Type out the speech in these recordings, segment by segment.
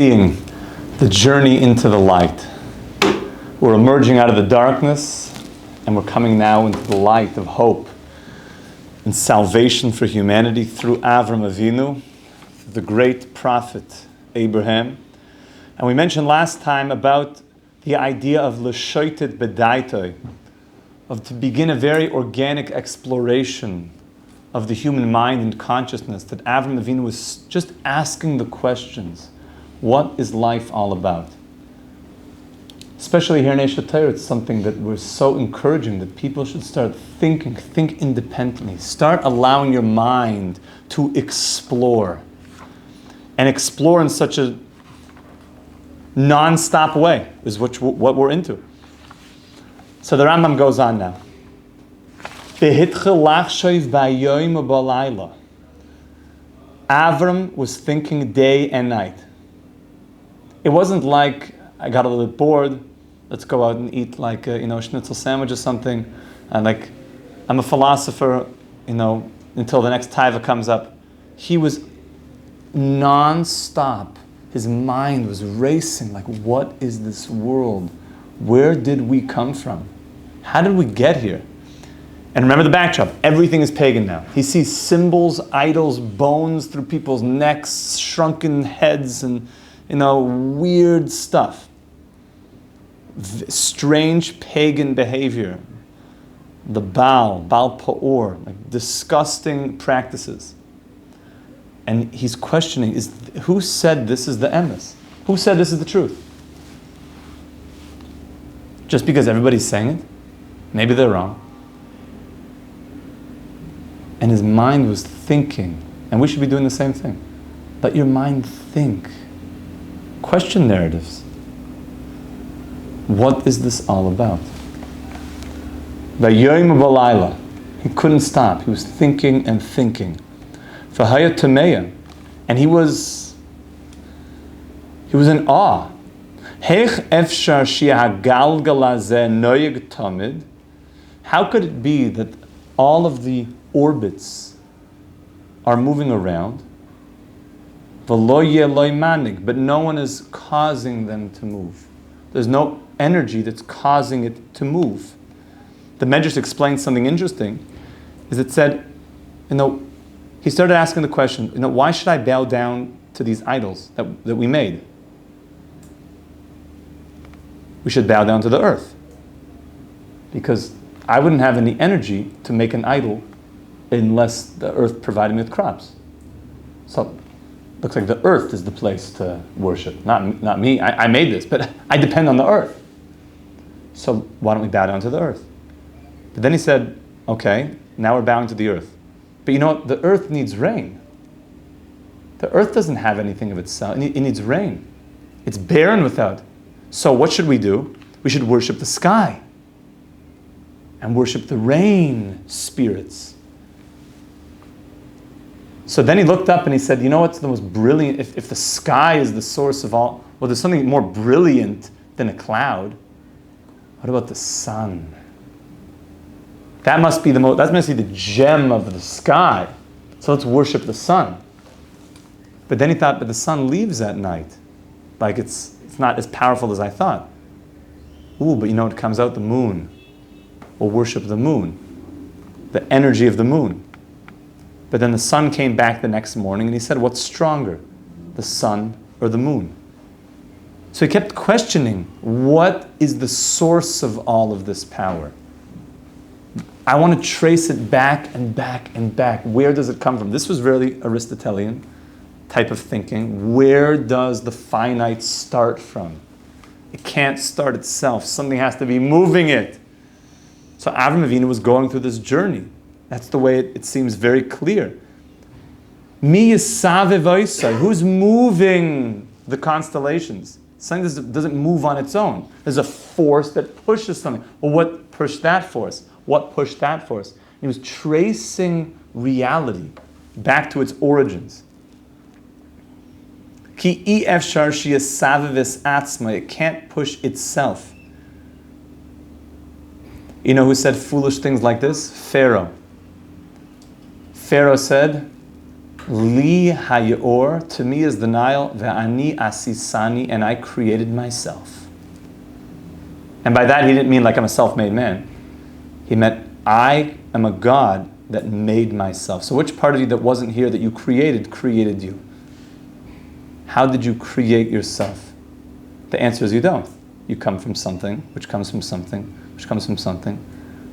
Seeing the journey into the light. We're emerging out of the darkness and we're coming now into the light of hope and salvation for humanity through Avraham Avinu, the great prophet Abraham. And we mentioned last time about the idea of reshaped bedaitoi, of to begin a very organic exploration of the human mind and consciousness, that Avraham Avinu was just asking the questions. What is life all about? Especially here in Chevera, it's something that we're so encouraging that people should start think independently. Start allowing your mind to explore. And explore in such a non-stop way is what we're into. So the Rambam goes on now. Avram was thinking day and night. It wasn't like, I got a little bit bored, let's go out and eat like a schnitzel sandwich or something. And like, I'm a philosopher, until the next taiva comes up. He was non-stop. His mind was racing, like, what is this world? Where did we come from? How did we get here? And remember the backdrop, everything is pagan now. He sees symbols, idols, bones through people's necks, shrunken heads, and weird stuff. Strange pagan behavior. The Baal Pa'or, like disgusting practices. And he's questioning, who said this is the emes? Who said this is the truth? Just because everybody's saying it? Maybe they're wrong. And his mind was thinking, and we should be doing the same thing. Let your mind think. Question narratives. What is this all about? V'yoyim v'layla. He couldn't stop. He was thinking and thinking. V'haya tameya. And he was in awe. Heich efshar she'hagalgal hazeh noyeg tamid. How could it be that all of the orbits are moving around, but no one is causing them to move? There's no energy that's causing it to move. The Medrash explains something interesting, is it said, he started asking the question, why should I bow down to these idols that we made? We should bow down to the earth. Because I wouldn't have any energy to make an idol unless the earth provided me with crops. So, looks like the earth is the place to worship, not me. I made this, but I depend on the earth. So why don't we bow down to the earth? But then he said, okay, now we're bowing to the earth. But the earth needs rain. The earth doesn't have anything of itself. It needs rain. It's barren without. So what should we do? We should worship the sky and worship the rain spirits. So then he looked up and he said, what's the most brilliant, if the sky is the source of all, well, there's something more brilliant than a cloud. What about the sun? That must be the gem of the sky. So let's worship the sun. But then he thought, but the sun leaves at night. Like it's not as powerful as I thought. Ooh, but it comes out the moon. We'll worship the moon. The energy of the moon. But then the sun came back the next morning and he said, what's stronger, the sun or the moon? So he kept questioning, what is the source of all of this power? I want to trace it back and back and back. Where does it come from? This was really Aristotelian type of thinking. Where does the finite start from? It can't start itself. Something has to be moving it. So Avraham Avinu was going through this journey. That's the way it seems very clear. Mi yisavev oisai. Who's moving the constellations? Something doesn't move on its own. There's a force that pushes something. Well, what pushed that force? What pushed that force? He was tracing reality back to its origins. Ki efshar she'yisavev atzma. It can't push itself. You know who said foolish things like this? Pharaoh. Pharaoh said, Li hayor, to me is the Nile, ve'ani asisani, and I created myself. And by that he didn't mean like I'm a self-made man. He meant I am a God that made myself. So which part of you that wasn't here that you created you? How did you create yourself? The answer is you don't. You come from something, which comes from something, which comes from something.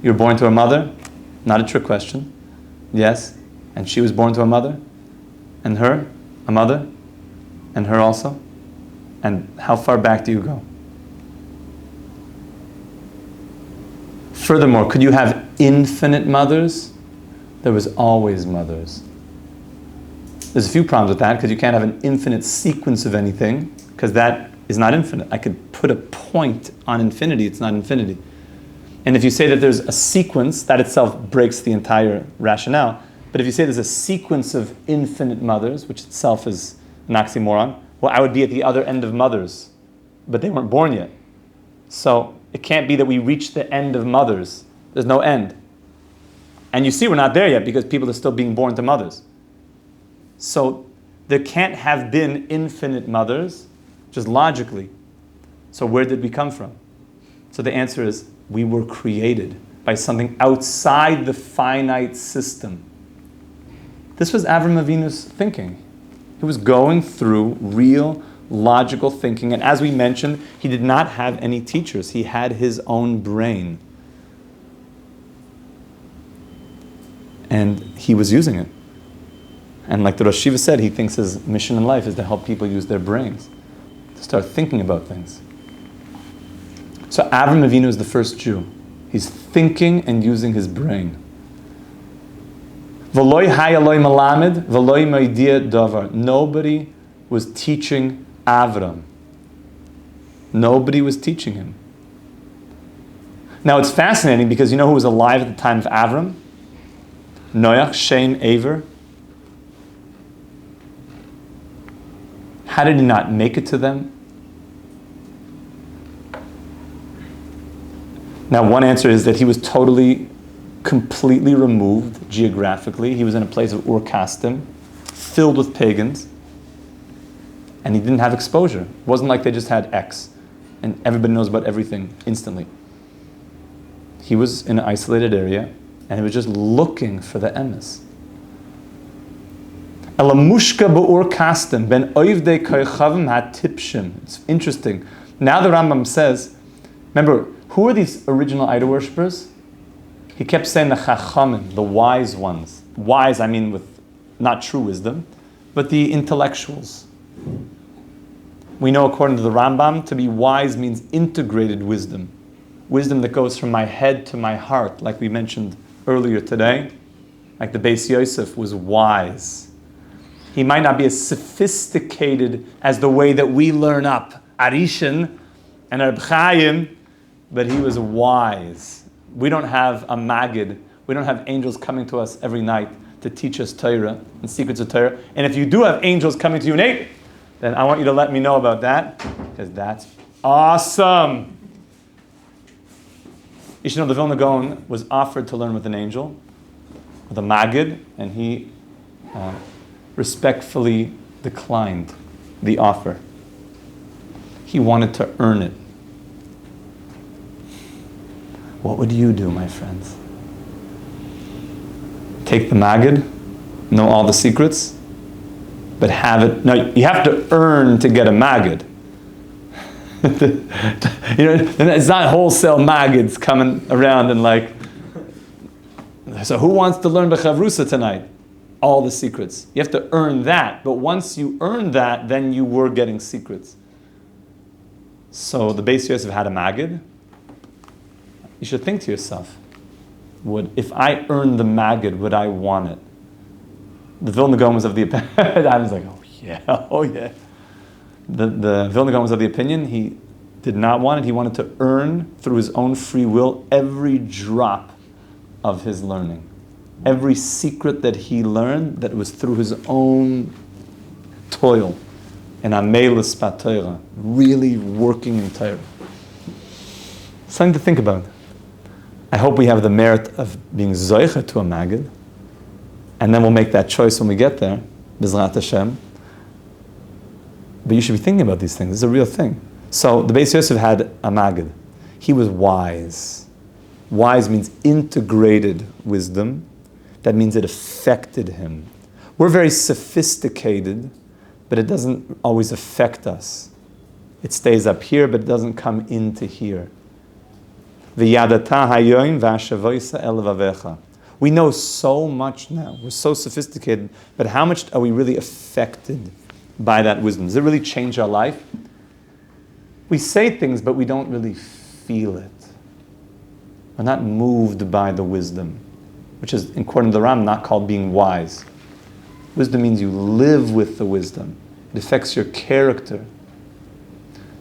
You were born to a mother? Not a trick question. Yes. And she was born to a mother? And her? A mother? And her also? And how far back do you go? Furthermore, could you have infinite mothers? There was always mothers. There's a few problems with that, because you can't have an infinite sequence of anything, because that is not infinite. I could put a point on infinity, it's not infinity. And if you say that there's a sequence, that itself breaks the entire rationale. But if you say there's a sequence of infinite mothers, which itself is an oxymoron, well, I would be at the other end of mothers, but they weren't born yet. So it can't be that we reach the end of mothers. There's no end. And you see we're not there yet because people are still being born to mothers. So there can't have been infinite mothers, just logically. So where did we come from? So the answer is we were created by something outside the finite system. This was Avraham Avinu's thinking. He was going through real logical thinking. And as we mentioned, he did not have any teachers. He had his own brain. And he was using it. And like the Rosh Shiva said, he thinks his mission in life is to help people use their brains, to start thinking about things. So Avraham Avinu is the first Jew. He's thinking and using his brain. Nobody was teaching Avram. Nobody was teaching him. Now it's fascinating because you know who was alive at the time of Avram? Noach, Shem, Aver. How did he not make it to them? Now one answer is that he was completely removed geographically. He was in a place of Ur Kasdim, filled with pagans, and he didn't have exposure. It wasn't like they just had X, and everybody knows about everything instantly. He was in an isolated area, and he was just looking for the emes. Elamushka b'Ur Kasdim ben oivdei koychavim hatipshim. It's interesting. Now the Rambam says, remember, who are these original idol worshippers? He kept saying the chachamim, the wise ones. Wise, I mean with not true wisdom, but the intellectuals. We know according to the Rambam, to be wise means integrated wisdom. Wisdom that goes from my head to my heart, like we mentioned earlier today. Like the Beis Yosef was wise. He might not be as sophisticated as the way that we learn up Arishan and Rabbi Chaim, but he was wise. We don't have a Magid. We don't have angels coming to us every night to teach us Torah and secrets of Torah. And if you do have angels coming to you, Nate, then I want you to let me know about that, because that's awesome. You should know the Vilna Gaon was offered to learn with an angel, with a Magid, and he respectfully declined the offer. He wanted to earn it. What would you do, my friends? Take the Magid, know all the secrets, but have it. No, you have to earn to get a Magid. You know, and it's not wholesale Magids coming around and like. So who wants to learn B'chavrusa tonight? All the secrets. You have to earn that, but once you earn that, then you were getting secrets. So the Beis Yosef had a Magid. You should think to yourself, if I earned the Magid, would I want it? The Vilna Gaon was of the opinion. I was like, oh yeah. The Vilna Gaon was of the opinion he did not want it. He wanted to earn through his own free will every drop of his learning. Every secret that he learned, that was through his own toil. And amelis b'Torah, really working in Torah. Something to think about. I hope we have the merit of being zoicha to a Magid, and then we'll make that choice when we get there. B'ezrat Hashem. But you should be thinking about these things. This is a real thing. So the Beis Yosef had a Magid. He was wise. Wise means integrated wisdom. That means it affected him. We're very sophisticated, but it doesn't always affect us. It stays up here, but it doesn't come into here. V'yadata hayoim v'ashavoisa el vavecha. We know so much now. We're so sophisticated, but how much are we really affected by that wisdom? Does it really change our life? We say things, but we don't really feel it. We're not moved by the wisdom, which is, according to the Ram, not called being wise. Wisdom means you live with the wisdom. It affects your character.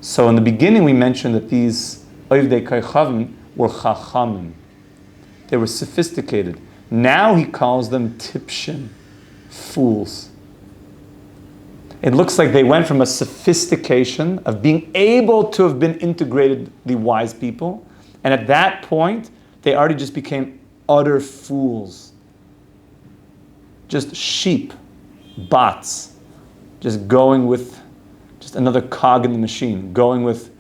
So in the beginning, we mentioned that these Ovdei Kochavim were Chachamim. They were sophisticated. Now he calls them Tipshim, fools. It looks like they went from a sophistication of being able to have been integratedly wise people, and at that point, they already just became utter fools. Just sheep, bots, just going with just another cog in the machine, going with,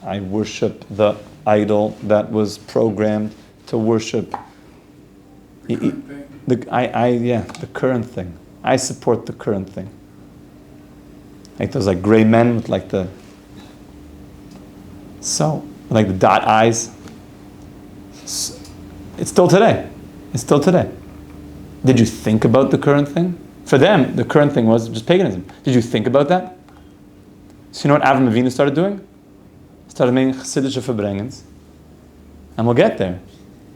I worship the idol that was programmed to worship the current thing. I support the current thing. Like those like gray men with like the dot eyes. It's still today. It's still today. Did you think about the current thing? For them, the current thing was just paganism. Did you think about that? So you know what Avraham Avinu started doing? Started making Chassidische Verbrengens. And we'll get there.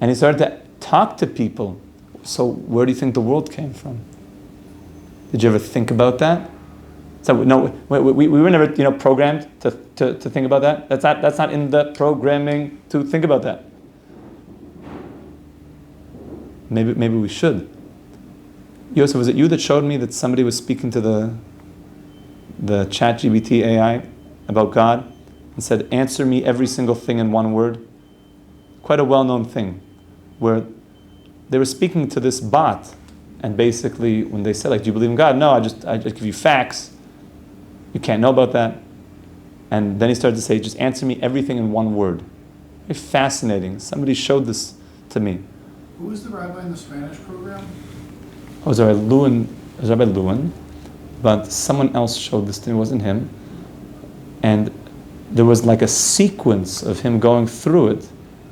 And he started to talk to people. So where do you think the world came from? Did you ever think about that? So no, we were never programmed to think about that. That's not in the programming to think about that. Maybe we should. Yosef, was it you that showed me that somebody was speaking to the ChatGPT AI about God and said, answer me every single thing in one word? Quite a well-known thing, where they were speaking to this bot, and basically when they said, like, do you believe in God? No, I just give you facts. You can't know about that. And then he started to say, just answer me everything in one word. Very fascinating. Somebody showed this to me. Who was the rabbi in the Spanish program? It was Rabbi Lewin, but someone else showed this to me. It wasn't him. And there was like a sequence of him going through it.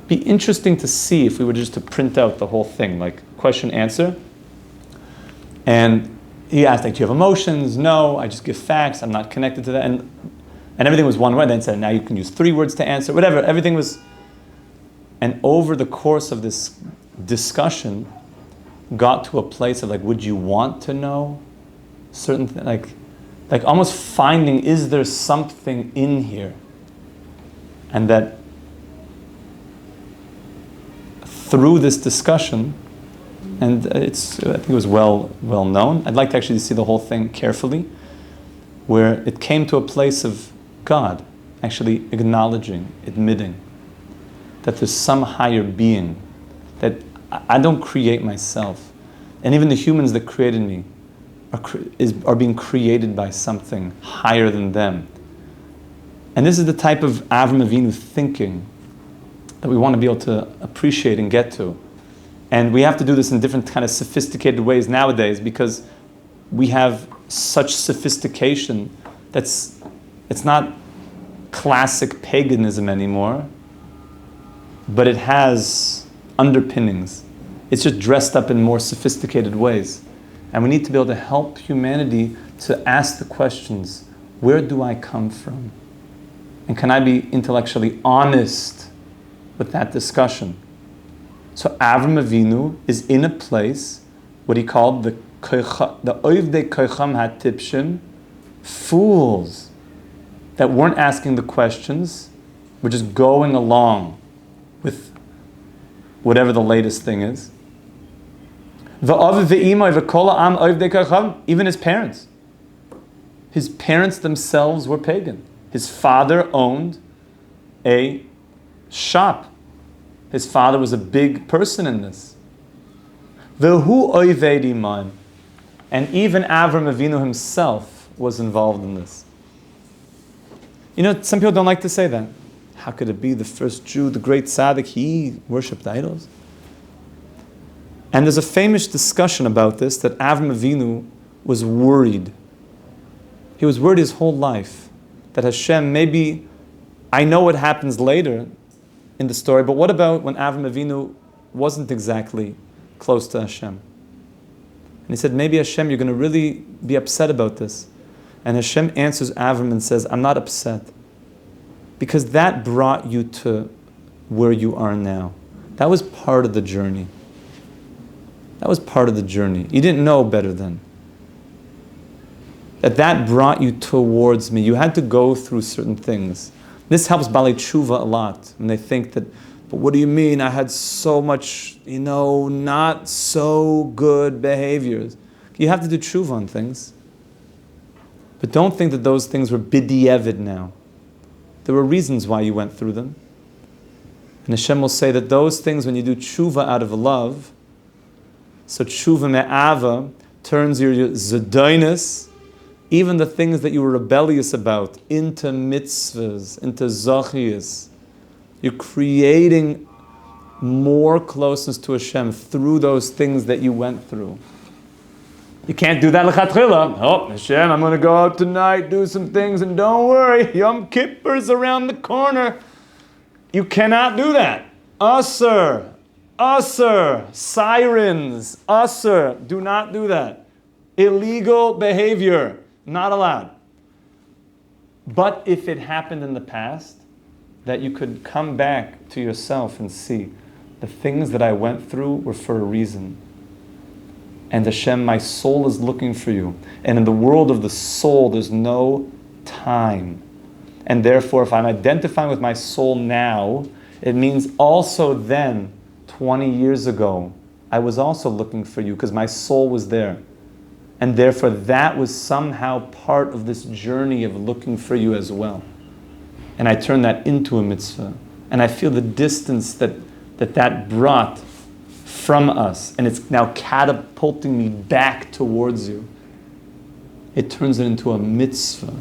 Be interesting to see if we were just to print out the whole thing, like question, answer. And he asked, like, do you have emotions? No, I just give facts. I'm not connected to that. And everything was one word. Then said, now you can use 3 words to answer, whatever. Everything was. And over the course of this discussion, got to a place of like, would you want to know certain things? Like almost finding, is there something in here? And that through this discussion, and I think it was well known. I'd like to actually see the whole thing carefully, where it came to a place of God actually acknowledging, admitting that there's some higher being, that I don't create myself, and even the humans that created me are being created by something higher than them. And this is the type of Avraham Avinu thinking that we want to be able to appreciate and get to. And we have to do this in different kind of sophisticated ways nowadays, because we have such sophistication it's not classic paganism anymore, but it has underpinnings. It's just dressed up in more sophisticated ways. And we need to be able to help humanity to ask the questions, where do I come from? And can I be intellectually honest with that discussion? So Avraham Avinu is in a place, what he called the Ovdei Kocham HaTipshim, fools that weren't asking the questions, were just going along with whatever the latest thing is. Even his parents. His parents themselves were pagan. His father owned a shop. His father was a big person in this. And And even Avraham Avinu himself was involved in this. You know, some people don't like to say that. How could it be the first Jew, the great tzaddik, he worshipped idols? And there's a famous discussion about this, that Avraham Avinu was worried. He was worried his whole life that Hashem, maybe, I know what happens later in the story, but what about when Avraham Avinu wasn't exactly close to Hashem? And he said, maybe Hashem, you're going to really be upset about this. And Hashem answers Avram and says, I'm not upset. Because that brought you to where you are now. That was part of the journey. That was part of the journey. You didn't know better then. That brought you towards me. You had to go through certain things. This helps Balei Tshuva a lot. And they think that, but what do you mean? I had so much, not so good behaviors. You have to do tshuva on things. But don't think that those things were b'di'evid now. There were reasons why you went through them. And Hashem will say that those things, when you do tshuva out of love, so tshuva me'ava turns your zedainis, even the things that you were rebellious about, into mitzvahs, into zachiyas. You're creating more closeness to Hashem through those things that you went through. You can't do that l'chatchila. Oh, Hashem, I'm going to go out tonight, do some things, and don't worry, Yom Kippur's around the corner. You cannot do that. Asr, sirens, asr, do not do that. Illegal behavior, not allowed. But if it happened in the past, that you could come back to yourself and see, the things that I went through were for a reason. And Hashem, my soul is looking for you. And in the world of the soul, there's no time. And therefore, if I'm identifying with my soul now, it means also then, 20 years ago, I was also looking for you because my soul was there. And therefore, that was somehow part of this journey of looking for you as well. And I turn that into a mitzvah. And I feel the distance that brought from us, and it's now catapulting me back towards you. It turns it into a mitzvah.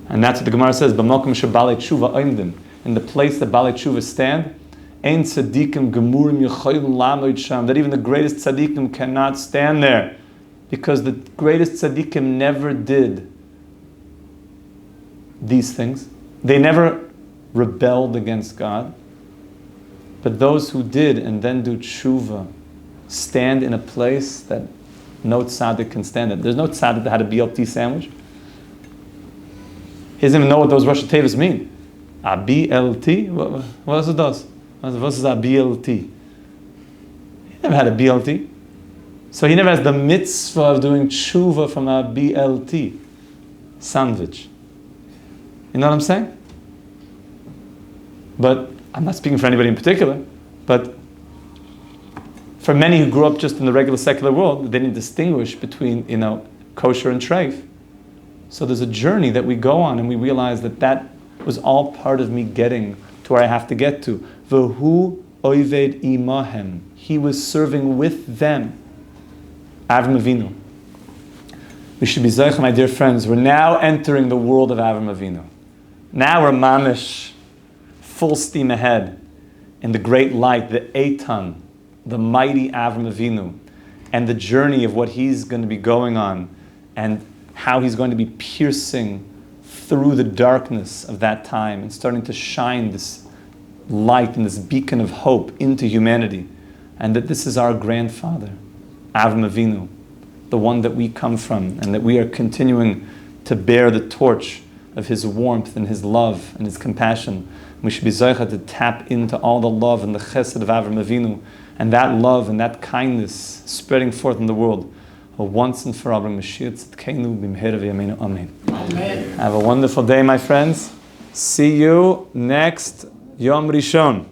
And that's what the Gemara says, B'malkum shebalei tshuva oimdim. In the place that balei tshuva stand, ein tzadikim gemurim yecholim lamoid sham. That even the greatest tzadikim cannot stand there. Because the greatest tzaddikim never did these things. They never rebelled against God. But those who did and then do tshuva stand in a place that no tzaddik can stand in. There's no tzaddik that had a BLT sandwich. He doesn't even know what those Rosh Tevas mean. A BLT? What is it does? What is a BLT? He never had a BLT. So he never has the mitzvah of doing tshuva from a BLT sandwich. You know what I'm saying? But I'm not speaking for anybody in particular, but for many who grew up just in the regular secular world, they didn't distinguish between, kosher and treif. So there's a journey that we go on, and we realize that was all part of me getting to where I have to get to. V'hu oived imahem. He was serving with them. Avraham Avinu. We should be zoich, my dear friends. We're now entering the world of Avraham Avinu. Now we're mamish, full steam ahead in the great light, the Eitan, the mighty Avraham Avinu, and the journey of what he's going to be going on, and how he's going to be piercing through the darkness of that time and starting to shine this light and this beacon of hope into humanity, and that this is our grandfather, Avraham Avinu, the one that we come from, and that we are continuing to bear the torch of his warmth and his love and his compassion. We should be zocheh to tap into all the love and the chesed of Avraham Avinu, and that love and that kindness spreading forth in the world. Once and for all, Mashiach Tzidkenu b'mheira v'yameinu. Amen. Have a wonderful day, my friends. See you next Yom Rishon.